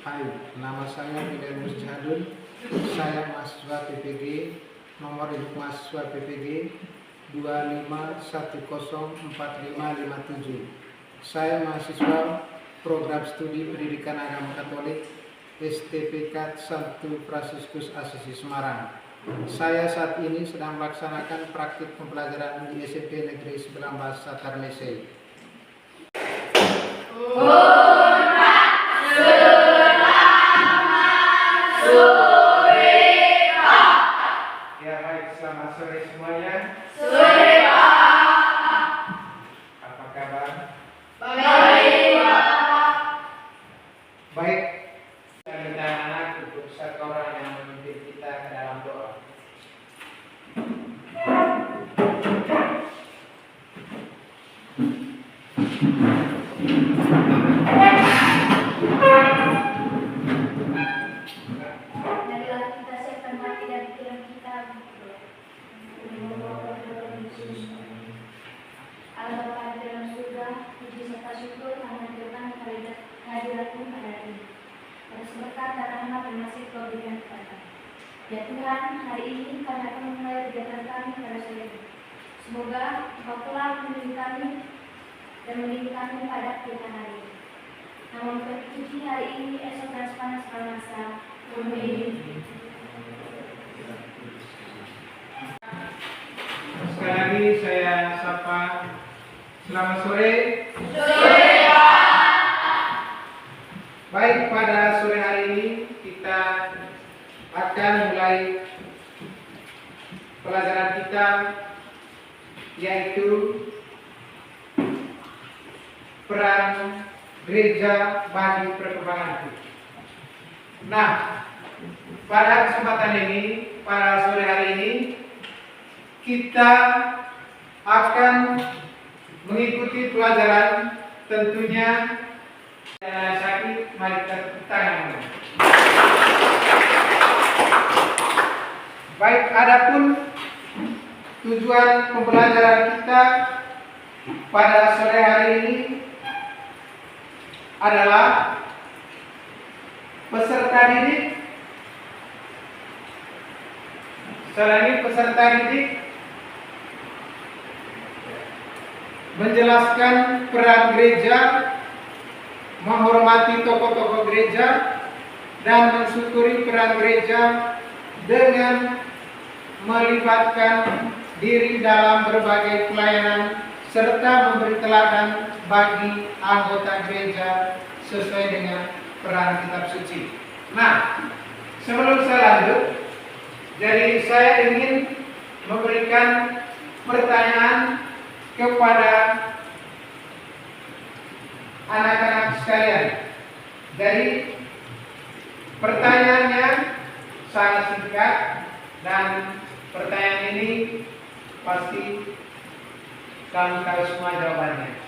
Hai, nama saya Fidelis Jadun. Saya mahasiswa PPG, nomor induk mahasiswa PPG 25104557. Saya mahasiswa program studi pendidikan agama Katolik STPK 1 Fransiskus Asisi Semarang. Saya saat ini sedang melaksanakan praktik pembelajaran di SMP Negeri 19 Satarmese. Ya baik, selamat sore semuanya. Sore Pak. Apa kabar? Baik Pak. Baik, saya minta anak untuk satu orang yang memimpin kita ke dalam doa. Marilah kita siapkan hati dan pikiran kita. Allah Bapa di dalam surga, puji serta syukur karena Tuhan kehadiratmu pada hari ini. Atas berkat dan rahmat dan masih Kau berikan kepada kami. Ya Tuhan, hari ini kami akan memulai kegiatan kami pada sore ini. Semoga Engkau telah membimbing kami dan mendidik kami pada kegiatan hari ini. Namun terpuji hari ini, esok dan sepanjang segala masa. Amin. Sekali lagi saya sapa, selamat sore. Sore Pak. Baik, pada sore hari ini kita akan mulai pelajaran kita, yaitu peran gereja bagi perkembangan hidup. Nah, pada kesempatan ini, pada sore hari ini, kita akan mengikuti pelajaran tentunya sakit. Mari kita tepuk tangan. Baik, adapun tujuan pembelajaran kita pada sore hari ini adalah peserta didik. Sekarang ini peserta didik menjelaskan peran gereja, menghormati tokoh-tokoh gereja, dan mensyukuri peran gereja dengan melibatkan diri dalam berbagai pelayanan serta memberi teladan bagi anggota gereja sesuai dengan peran kitab suci. Nah, sebelum saya lanjut, jadi saya ingin memberikan pertanyaan kepada anak-anak sekalian. Jadi pertanyaannya sangat singkat dan pertanyaan ini pasti kamu tahu semua jawabannya.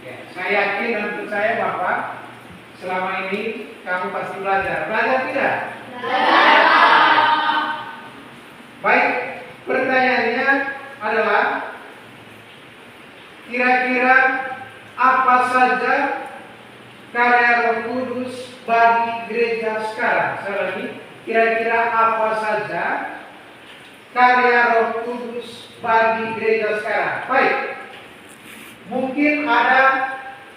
Ya, saya yakin dan percaya Bapak selama ini kamu pasti belajar. Belajar tidak? Belajar. Baik, pertanyaannya adalah kira-kira apa saja karya Roh Kudus bagi gereja sekarang? Sekali lagi, kira-kira apa saja karya Roh Kudus bagi gereja sekarang? Baik, mungkin ada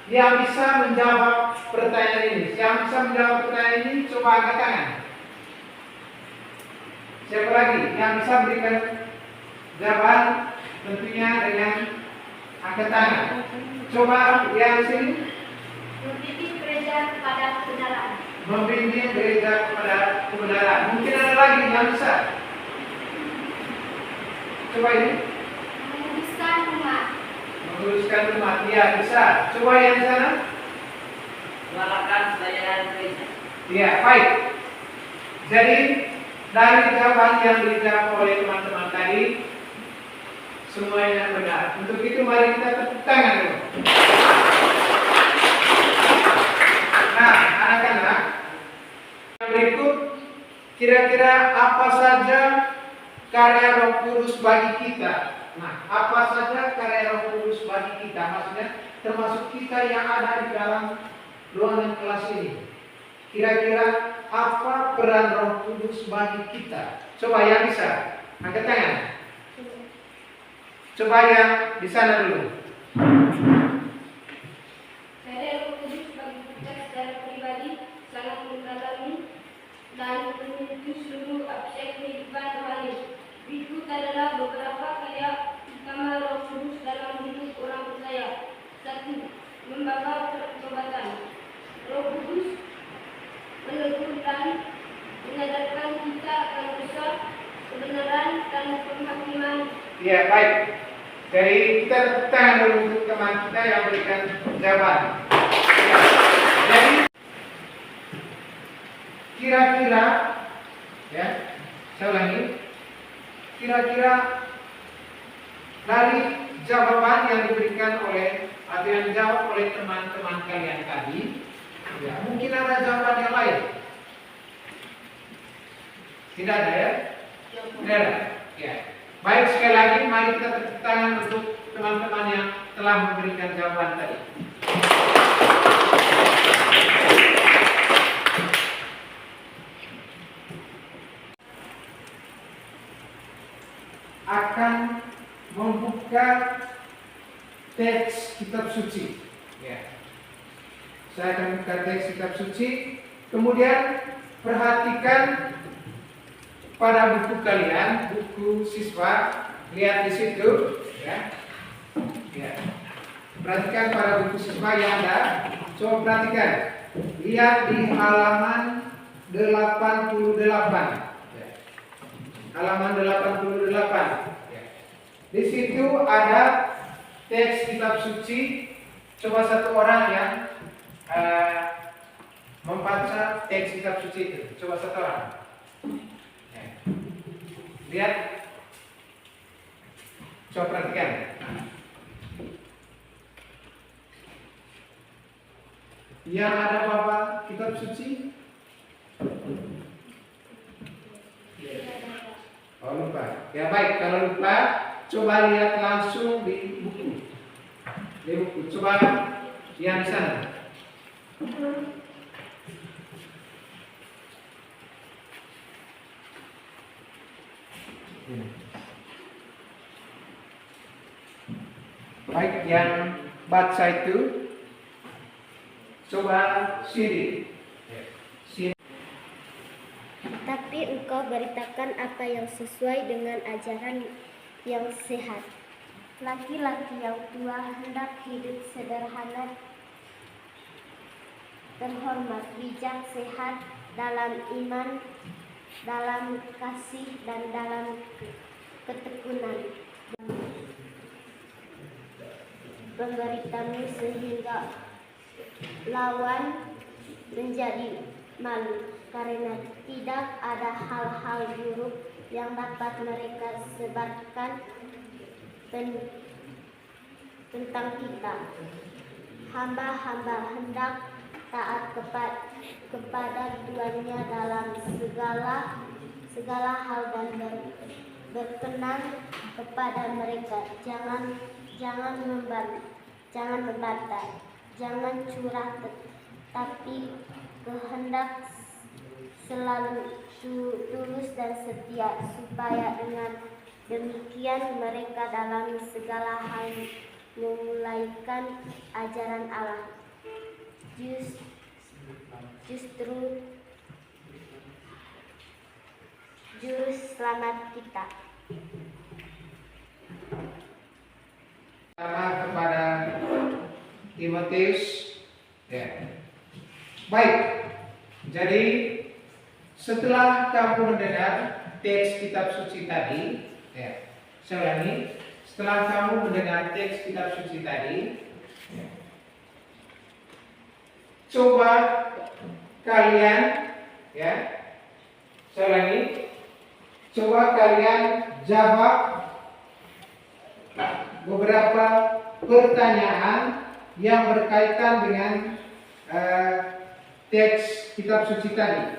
yang bisa menjawab pertanyaan ini. Yang bisa menjawab pertanyaan ini coba angkat tangan. Siapa lagi yang bisa memberikan jawaban? Tentunya dengan angkat tangan. Coba yang sini. Membimbing gereja kepada kebenaran. Membimbing gereja kepada kebenaran. Mungkin ada lagi yang bisa. Coba ini. Menguruskan umat. Menguruskan umat. Ya, bisa. Coba yang di sana. Melakukan pelayanan gereja. Ya, baik. Jadi dari jawaban yang dijawab oleh teman-teman tadi, semuanya benar. Untuk itu mari kita tepuk tangan dulu. Nah, anak-anak, berikut kira-kira apa saja karya Roh Kudus bagi kita? Nah, apa saja karya Roh Kudus bagi kita? Maksudnya termasuk kita yang ada di dalam ruangan kelas ini. kira-kira apa peran Roh Kudus bagi kita? Coba yang bisa angkat tangan. Coba yang di sana dulu. Karya Roh Kudus bagi kita secara pribadi sangat mendalami dan menyentuh seluruh aspek kehidupan rohani. Berikut adalah beberapa karya utama Roh Kudus dalam hidup orang percaya. 1. Membawa pertobatan. Roh Kudus menegur dan menyadarkan kita akan dosa, kebenaran dan penghakiman. Ya, baik. Jadi kita tepuk tangan dulu untuk teman kita yang berikan jawaban. Ya. Jadi kira-kira, ya, saya ulangi. Kira-kira dari jawaban yang diberikan oleh atau yang dijawab oleh teman-teman kalian tadi, ya, mungkin ada jawaban yang lain. Tidak ada ya? Tidak ada. Ya. Baik, sekali lagi mari kita tepuk tangan untuk teman-teman yang telah memberikan jawaban tadi. Akan membuka teks kitab suci. Ya. Saya akan buka teks kitab suci. Kemudian perhatikan pada buku kalian, buku siswa, lihat di situ, ya. Ya. Perhatikan pada buku siswa yang ada. Coba perhatikan. Lihat di halaman 88. Ya. Halaman 88. Ya. Di situ ada teks kitab suci. Coba satu orang yang membaca teks kitab suci itu. Coba satu orang. Ya. Lihat. Coba perhatikan. Yang ada bapak kitab suci? Oh, lupa. Ya baik, kalau lupa coba lihat langsung di buku. Di buku. Coba yang di sana. Baik, yang baca itu coba sini. Tapi engkau beritakan apa yang sesuai dengan ajaran yang sehat. Laki-laki yang tua hendak hidup sederhana, terhormat, bijak, sehat, dalam iman, dalam kasih, dan dalam ketekunan. Memberitamu sehingga lawan menjadi malu, karena tidak ada hal-hal buruk yang dapat mereka sebarkan tentang kita. Hamba-hamba hendak taat kepada tuannya dalam segala hal dan berkenan kepada mereka. Jangan membantah, jangan curah, tapi kehendak selalu tulus dan setia, supaya dengan demikian mereka dalam segala hal memulaikan ajaran Allah, justru juru selamat kita. Sama kepada Timotius. Ya. Baik. Jadi setelah kamu mendengar teks kitab suci tadi, ya, saya ulangi, setelah kamu mendengar teks kitab suci tadi, ya, coba kalian, ya, saya ulangi, coba kalian jawab beberapa pertanyaan yang berkaitan dengan teks kitab suci tadi.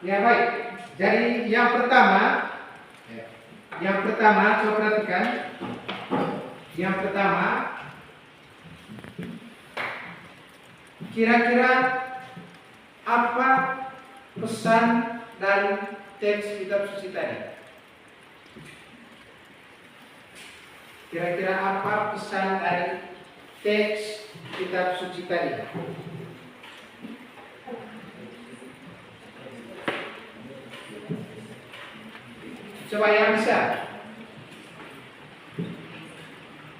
Ya baik. Jadi yang pertama, coba perhatikan. Yang pertama, kira-kira apa pesan dari teks kitab suci tadi? Kira-kira apa pesan dari teks kitab suci tadi? Coba yang bisa.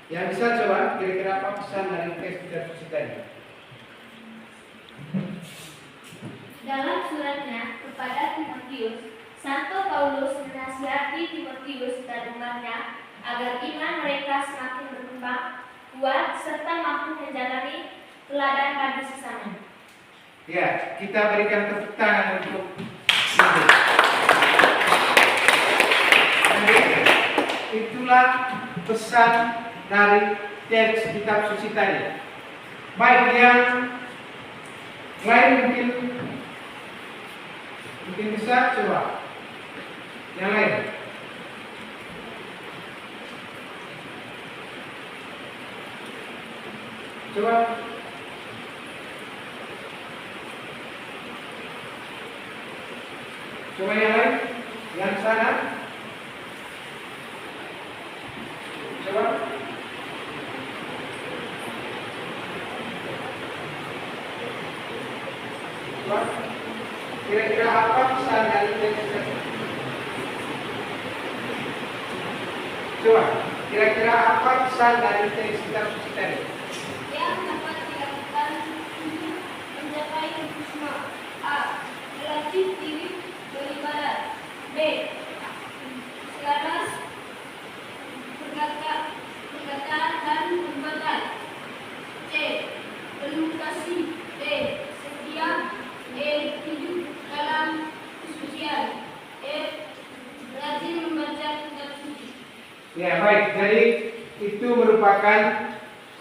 Yang bisa coba kira-kira apa pesan dari teks kitab suci tadi? Dalam suratnya kepada Timotius, Santo Paulus menasihati Timotius dan umatnya agar iman mereka semakin berkembang, kuat, serta mampu menjalani teladan bagi sesama. Ya, kita berikan tepuk tangan untuk itu. Jadi, itulah pesan dari teks kitab suci tadi. Baik, yang lain mungkin bisa coba. Yang lain. Coba. Coba yang lain. Yang sana. Coba. Coba. Kira-kira apa pesan dari teks tadi? Coba. Kira-kira apa pesan dari teks kitab suci tadi? Yang dapat dilakukan untuk mencapai khusyuk. A. Melatih diri beribadah. B. Selaras perkataan dan perbuatan. C. Penuh kasih. D. Setia. E. Hidup dalam kesucian. E. Rajin membaca kitab suci. Ya baik, jadi itu merupakan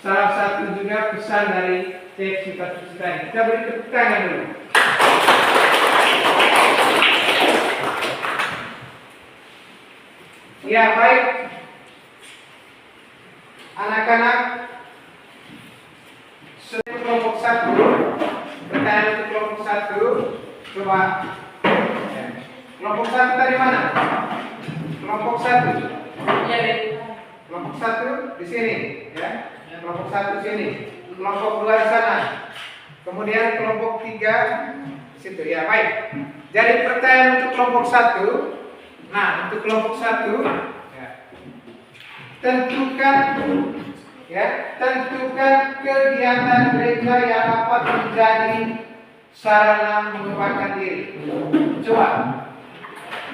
salah satu juga pesan dari teks kitab suci tadi. Kita beri tepuk tangan dulu. Ya baik, anak-anak kelompok 1, pertanyaan untuk kelompok 1, coba. Kelompok 1 dari mana? Kelompok 1. Kelompok 1 di sini, ya. Kelompok 1 di sini. Kelompok 2 di sana. Kemudian kelompok 3 di situ. Ya, baik. Jadi pertanyaan untuk kelompok 1. Nah, untuk kelompok 1, ya. Tentukan kegiatan gereja yang dapat menjadi sarana mengembangkan diri. Coba.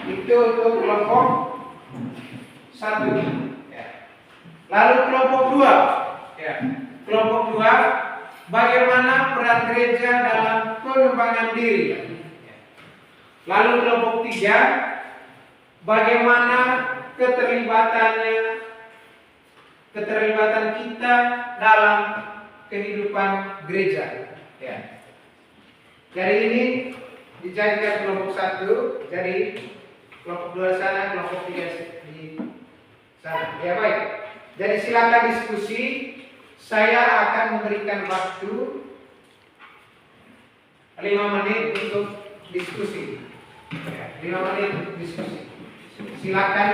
Itu untuk kelompok 1. Ya. Lalu kelompok 2. Ya. Kelompok 2, bagaimana peran gereja dalam pengembangan diri. Ya. Lalu kelompok 3, bagaimana keterlibatan kita dalam kehidupan gereja. Ya. Jadi ini dijadikan kelompok 1, jadi kelompok 2 sana, kelompok 3 di sana. Ya baik. Jadi silakan diskusi. Saya akan memberikan waktu 5 menit untuk diskusi. Ya, 5 menit untuk diskusi. Silakan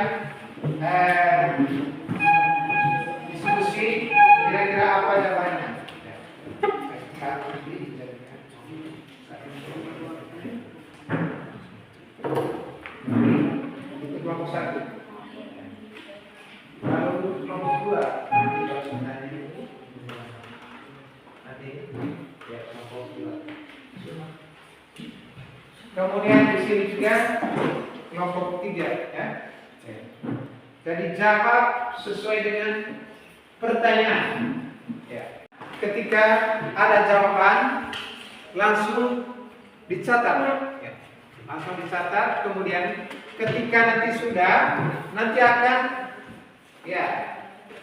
diskusi. Kira-kira apa jawabannya? Itu kelompok 1. Lalu kelompok 2. Nanti ya kelompok 2. Kemudian di sini juga kelompok 3, ya. Jadi jawab sesuai dengan pertanyaan. Ya. Ketika ada jawaban, langsung dicatat. Ya. Langsung dicatat. Kemudian ketika nanti sudah, nanti akan ya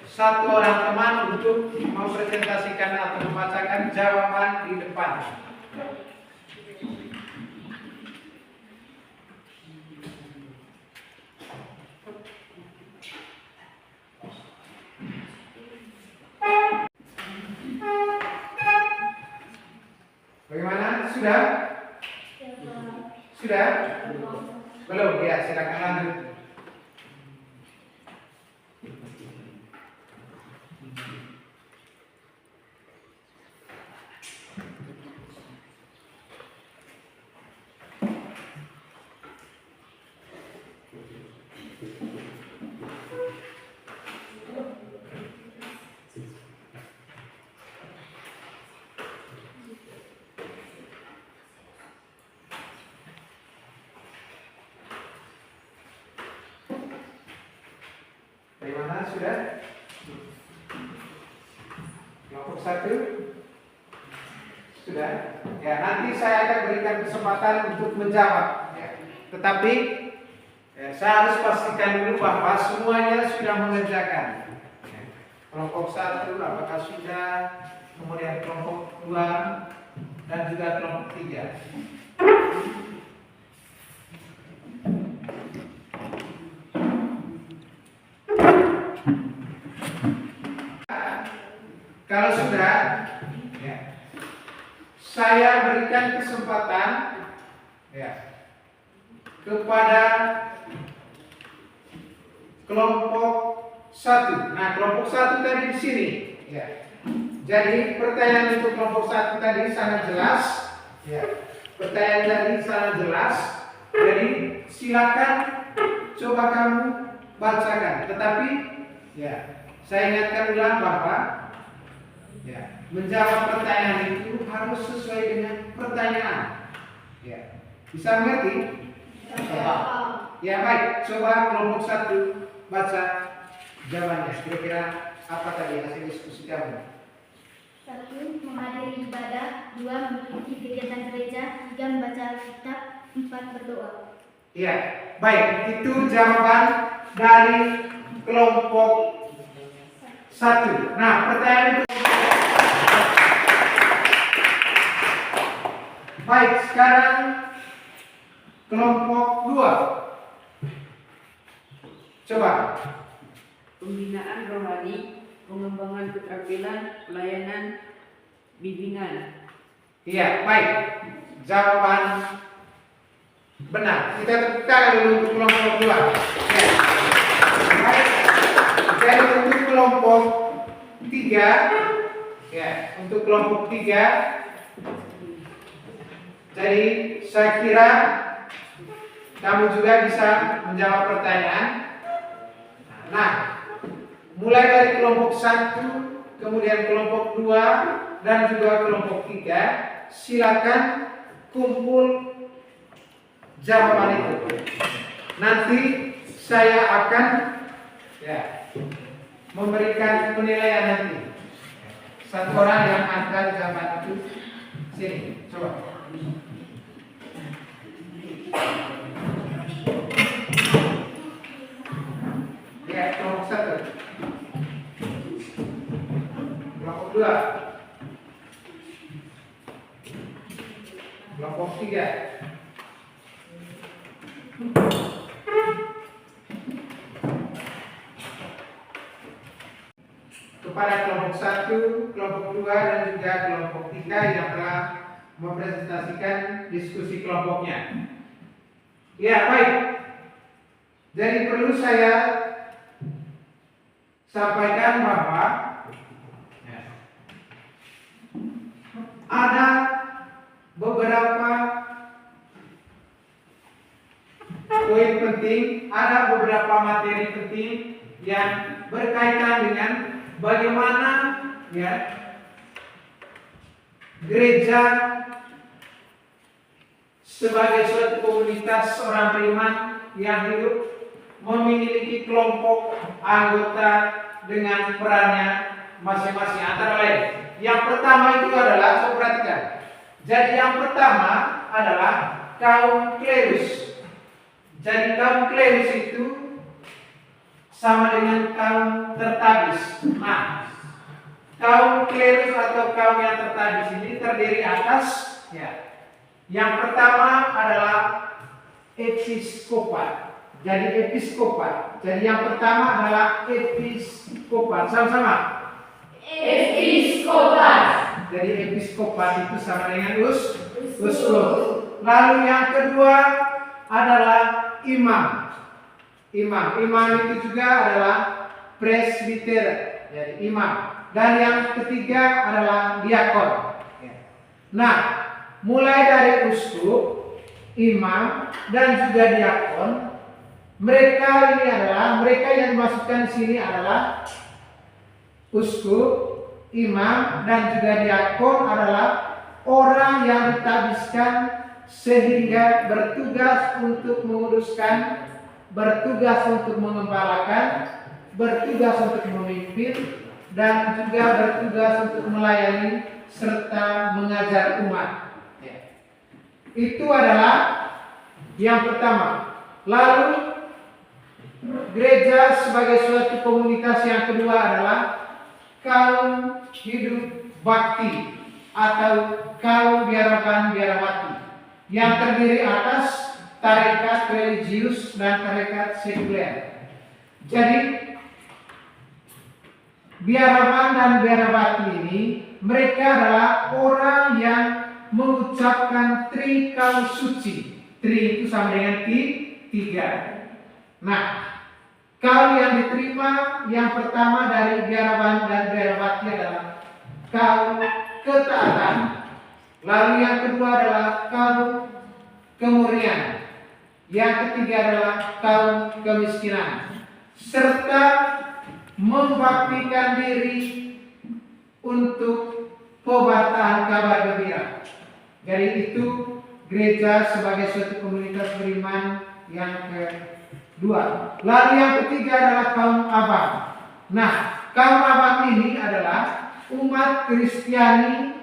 satu orang teman untuk mempresentasikan atau membacakan jawaban di depan. Sudah? Belum? Ya, silakan lanjut. Dari mana sudah? Kelompok 1 sudah. Ya, nanti saya akan berikan kesempatan untuk menjawab. Ya. Tetapi saya harus pastikan dulu bahwa semuanya sudah mengerjakan. Ya. Kelompok 1 apakah sudah? Kemudian kelompok 2 dan juga kelompok 3. Kalau sudah, ya, saya berikan kesempatan ya, kepada kelompok 1. Nah, kelompok 1 tadi di sini. Ya. Jadi pertanyaan untuk kelompok 1 tadi sangat jelas. Ya. Pertanyaan tadi sangat jelas. Jadi silakan coba kamu bacakan. Tetapi, ya, saya ingatkan ulang bahwa ya, menjawab pertanyaan itu harus sesuai dengan pertanyaan. Ya, bisa mengerti? Ya baik, coba kelompok 1 baca jawabannya. Kira-kira apa tadi hasil diskusi kamu? 1. Menghadiri ibadah. 2. Mengikuti kegiatan gereja. 3. Membaca Alkitab. 4. Berdoa. Iya, baik. Itu jawaban dari kelompok 1. Nah, pertanyaan itu. Baik, sekarang kelompok 2. Coba. Pembinaan rohani, pengembangan keterampilan, pelayanan, bimbingan. Iya, baik. Jawaban benar. Kita tepuk tangan dulu untuk kelompok 2. Ya. Baik. Jadi untuk kelompok 3, ya, untuk kelompok 3, jadi saya kira kamu juga bisa menjawab pertanyaan. Nah, mulai dari kelompok 1, kemudian kelompok 2, dan juga kelompok 3, silakan kumpul jawaban itu. Nanti saya akan ya, memberikan penilaian nanti. Satu orang yang angkat jawaban itu, sini, coba. Ya, kelompok 1. Kelompok 2. Kelompok 3. Kepada kelompok 1, kelompok 2, dan juga kelompok 3 yang telah mempresentasikan diskusi kelompoknya. Ya, baik. Jadi perlu saya sampaikan bahwa ya, ada beberapa poin penting, ada beberapa materi penting yang berkaitan dengan bagaimana ya gereja sebagai suatu komunitas orang beriman yang hidup memiliki kelompok anggota dengan perannya masing-masing. Antara lain, yang pertama itu adalah, coba perhatikan. Jadi yang pertama adalah kaum klerus. Jadi kaum klerus itu sama dengan kaum tertabis. Nah, kaum klerus atau kaum yang tertabis ini terdiri atas ya. Yang pertama adalah episkopat. Jadi episkopat. Jadi yang pertama adalah episkopat. Sama-sama. Episkopat. Jadi episkopat itu sama dengan uskup. Lalu yang kedua adalah imam. Imam itu juga adalah presbiter, jadi imam. Dan yang ketiga adalah diakon. Nah, mulai dari uskup, imam, dan juga diakon, mereka yang dimasukkan di sini adalah uskup, imam, dan juga diakon adalah orang yang ditabiskan sehingga bertugas untuk menguruskan, bertugas untuk mengembalakan, bertugas untuk memimpin, dan juga bertugas untuk melayani serta mengajar umat. Itu adalah yang pertama. Lalu gereja sebagai suatu komunitas yang kedua adalah kaum hidup bakti atau kaum biarawan-biarawati yang terdiri atas tarekat religius dan tarekat sekuler. Jadi biarawan dan biarawati ini mereka adalah orang yang mengucapkan trikal suci. Tri itu sama dengan tiga. Nah, kaum yang diterima yang pertama dari biarawan dan biarawati adalah kaum ketaatan. Lalu yang kedua adalah kaum kemurnian. Yang ketiga adalah kaum kemiskinan. Serta membaktikan diri untuk pemberitaan kabar gembira. Jadi itu gereja sebagai suatu komunitas beriman yang kedua. Lalu yang ketiga adalah kaum abang. Nah, kaum abang ini adalah umat Kristiani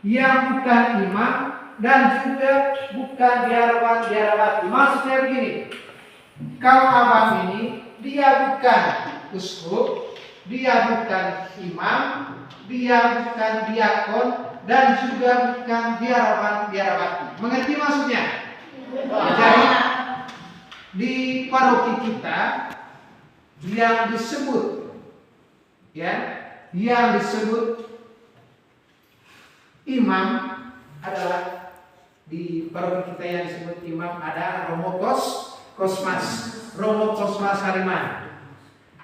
yang bukan imam dan juga bukan biarawan-biarawati. Maksudnya begini, kaum abang ini dia bukan uskup, dia bukan imam, dia bukan diakon, dan juga bukan biarawan-biarawati. Mengerti maksudnya? Jadi di paroki kita yang disebut imam adalah di paroki kita yang disebut imam ada Romo Kosmas Hariman.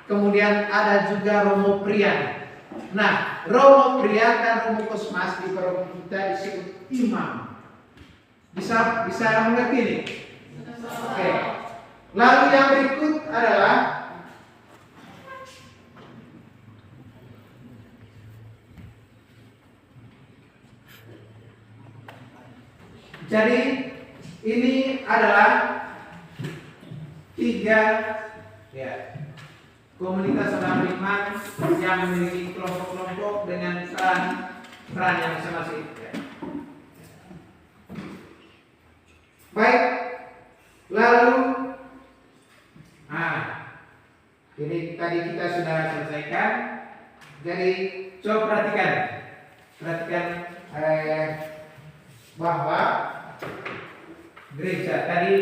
Kemudian ada juga Romo Prian. Nah, Romo Prian dan Romo Kosmas di paroki kita disebut imam. Bisa mengerti ini? Oke. Lalu yang berikut adalah jadi ini adalah tiga komunitas orang beriman yang memiliki kelompok-kelompok dengan peran yang masing-masing. Baik, lalu ini tadi kita sudah selesaikan. Jadi coba perhatikan bahwa gereja tadi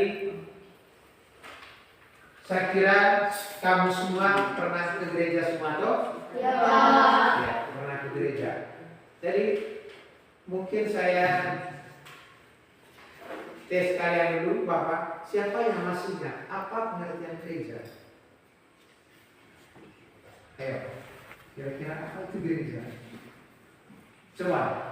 saya kira kamu semua pernah ke gereja semua toh? Ya, pernah ke gereja. Jadi mungkin saya tes kalian dulu bahwa siapa yang masih ingat apa pengertian gereja? Ayo, kira-kira apa itu gereja? Coba.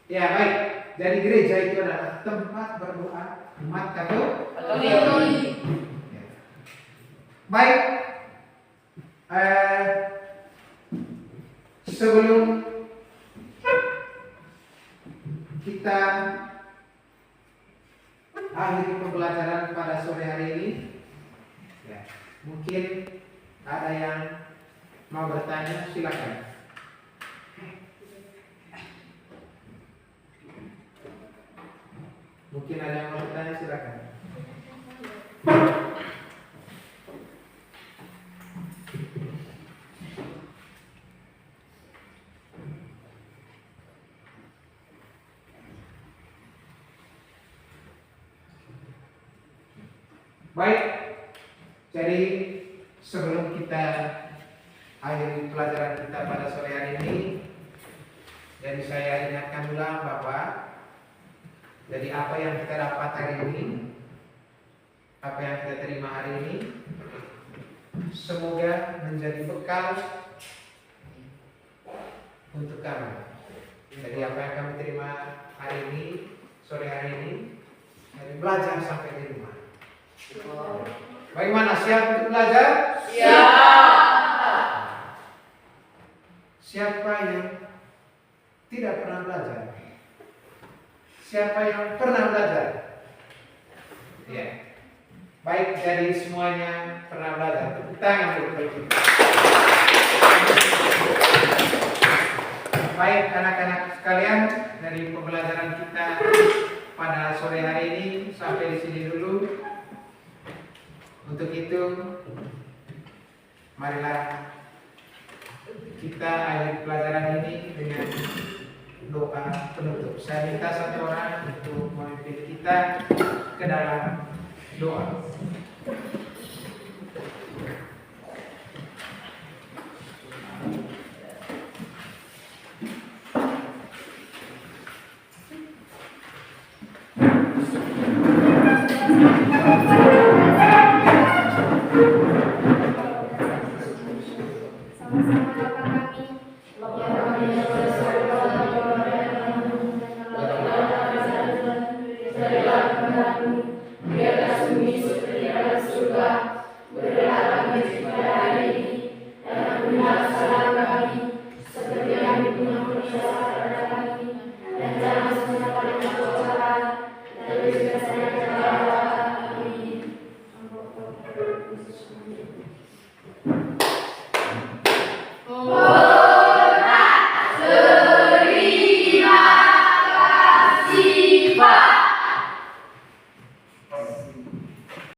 Ya baik, jadi gereja itu adalah tempat berdoa umat Katolik. Baik, sebelum kita akhiri pembelajaran pada sore hari ini, mungkin ada yang mau bertanya, silakan. Mungkin ada yang mau bertanya, silakan. Baik, jadi sebelum kita akhiri pelajaran kita pada sore hari ini, Jadi saya ingatkan ulang bahwa jadi apa yang kita dapat hari ini, apa yang kita terima hari ini, semoga menjadi bekal untuk kami. Jadi apa yang kami terima hari ini, sore hari ini, jadi belajar sampai di rumah. Bagaimana, siap untuk belajar? Siap. Siapa yang tidak pernah belajar? Siapa yang pernah belajar? Ya. Baik, jadi semuanya pernah belajar. Tepuk tangan untuk kita. Baik, anak-anak sekalian, dari pembelajaran kita pada sore hari ini sampai di sini dulu. Untuk itu, marilah kita akhiri pelajaran ini dengan doa penutup. Saya minta satu orang untuk memimpin kita ke dalam doa.